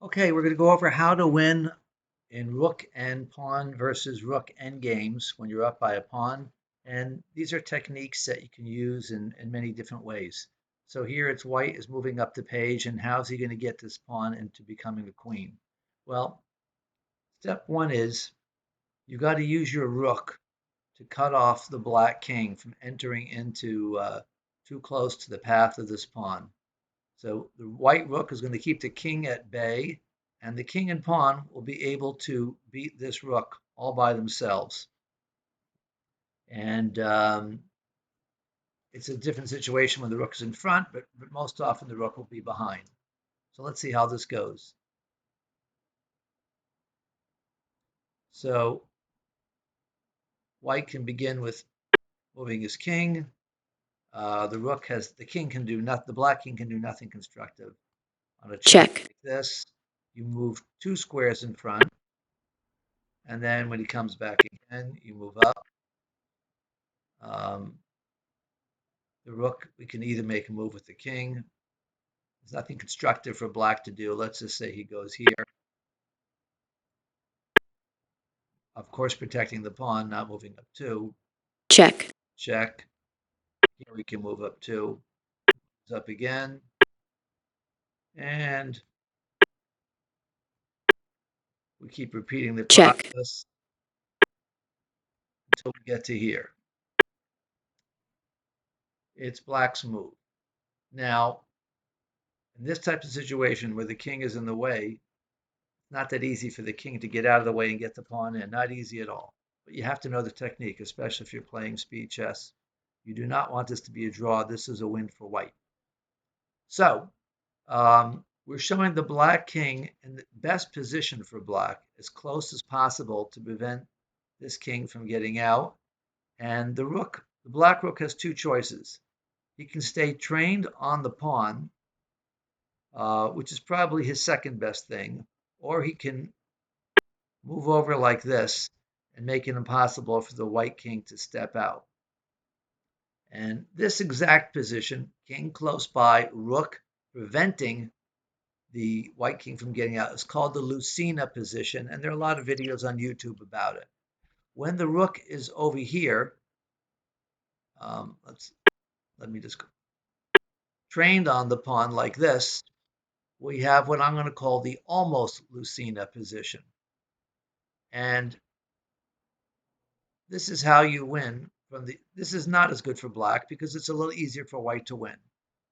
Okay, we're going to go over how to win in rook and pawn versus rook end games when you're up by a pawn. And these are techniques that you can use in many different ways. So here it's white is moving up the page, and how's he going to get this pawn into becoming a queen? Well, step one is you got to use your rook to cut off the black king from entering into too close to the path of this pawn. So the white rook is going to keep the king at bay, and the king and pawn will be able to beat this rook all by themselves. And it's a different situation when the rook is in front, but most often the rook will be behind. So let's see how this goes. So white can begin with moving his king. The king can do nothing. The black king can do nothing constructive. On a check Check. like this, you move 2 squares in front, and then when he comes back again, you move up. Um, the rook, we can either make a move with the king. There's nothing constructive for black to do. Let's just say he goes here. Of course, protecting the pawn, not moving up 2. Check. Check. Here we can move up 2. Moves up again. And we keep repeating the Check. process until we get to here. It's black's move. Now, in this type of situation where the king is in the way, it's not that easy for the king to get out of the way and get the pawn in. Not easy at all. But you have to know the technique, especially if you're playing speed chess. You do not want this to be a draw. This is a win for white. So we're showing the black king in the best position for black, as close as possible to prevent this king from getting out. And the black rook has 2 choices. He can stay trained on the pawn, which is probably his second best thing, or he can move over like this and make it impossible for the white king to step out. And this exact position, king close by, rook preventing the white king from getting out, is called the Lucena position, and there are a lot of videos on YouTube about it. When the rook is over here, let me just go. Trained on the pawn like this, we have what I'm going to call the almost Lucena position. And this is how you win this is not as good for black because it's a little easier for white to win.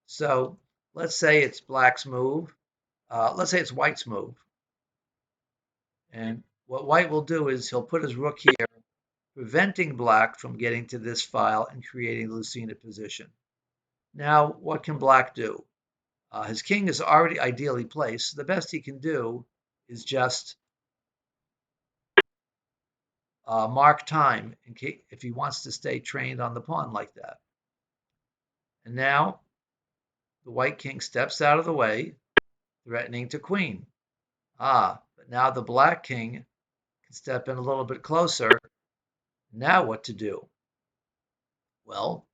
So let's say it's black's move. Let's say it's white's move. And what white will do is he'll put his rook here, preventing black from getting to this file and creating the Lucena position. Now, what can black do? His king is already ideally placed. The best he can do is just mark time in case, if he wants to stay trained on the pawn like that. And now the white king steps out of the way, threatening to queen. But now the black king can step in a little bit closer. Now what to do? Well,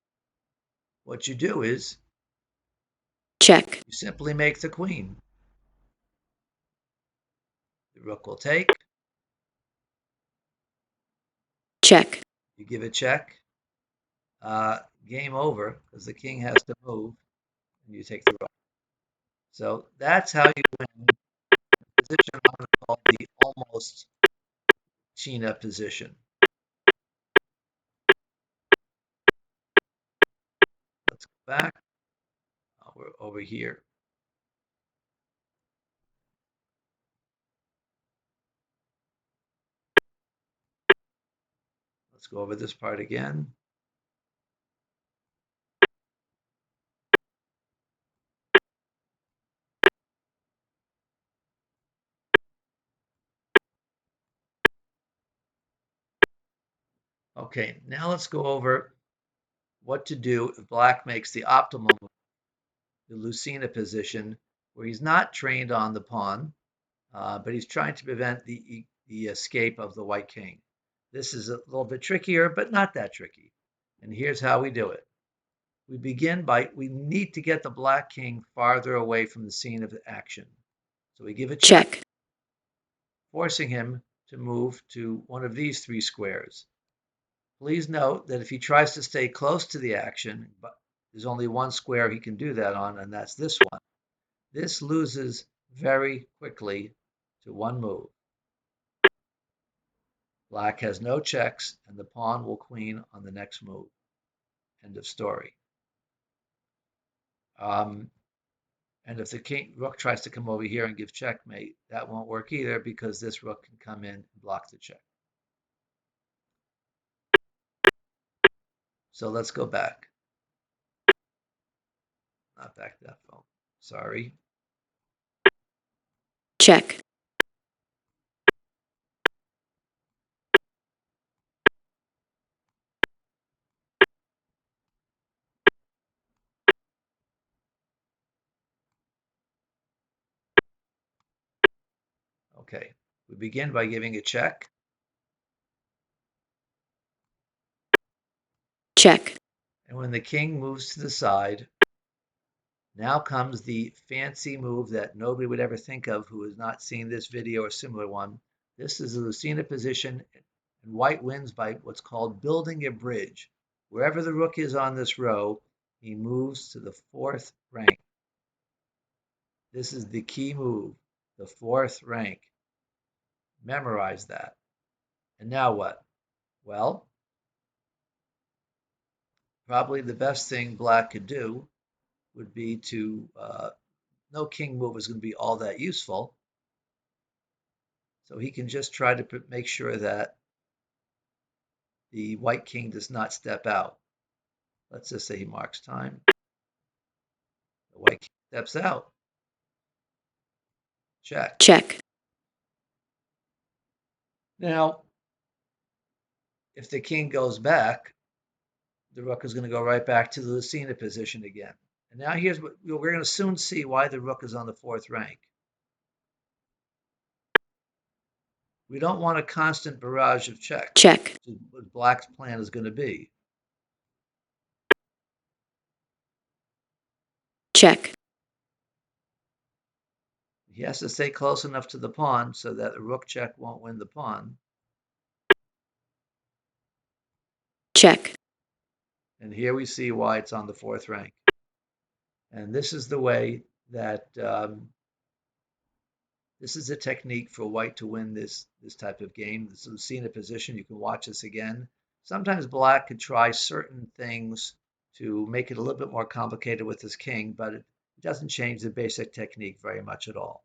what you do is Check. you simply make the queen. The rook will take. Check. You give a check. Game over because the king has to move and you take the rook. So that's how you win the position I'm going to call the almost China position. Let's go back. We're over here. Let's go over this part again. Okay, now let's go over what to do if black makes the optimal, the Lucena position, where he's not trained on the pawn, but he's trying to prevent the escape of the white king. This is a little bit trickier, but not that tricky. And here's how we do it. We need to get the black king farther away from the scene of action. So we give a check, check, forcing him to move to one of these three squares. Please note that if he tries to stay close to the action, but there's only one square he can do that on, and that's this one. This loses very quickly to one move. Black has no checks, and the pawn will queen on the next move. End of story. And if the rook tries to come over here and give checkmate, that won't work either because this rook can come in and block the check. So let's go back. Not back that phone. Sorry. check, Okay. We begin by giving a check. check, And when the king moves to the side, now comes the fancy move that nobody would ever think of who has not seen this video or similar one. This is the Lucena position, and white wins by what's called building a bridge. Wherever the rook is on this row, he moves to the fourth rank. This is the key move, the fourth rank. Memorize that. And now what? Well, probably the best thing black could do would be to, no king move is going to be all that useful. So he can just try to make sure that the white king does not step out. Let's just say he marks time. The white king steps out. Check. check, Now, if the king goes back, the rook is going to go right back to the Lucena position again. And now here's what we're going to soon see why the rook is on the fourth rank. We don't want a constant barrage of checks, check, which is what black's plan is going to be. check, He has to stay close enough to the pawn so that a rook check won't win the pawn. check, And here we see why it's on the fourth rank. And this is the way that this is a technique for white to win this type of game. This is Lucena position. You can watch this again. Sometimes black could try certain things to make it a little bit more complicated with his king, but it doesn't change the basic technique very much at all.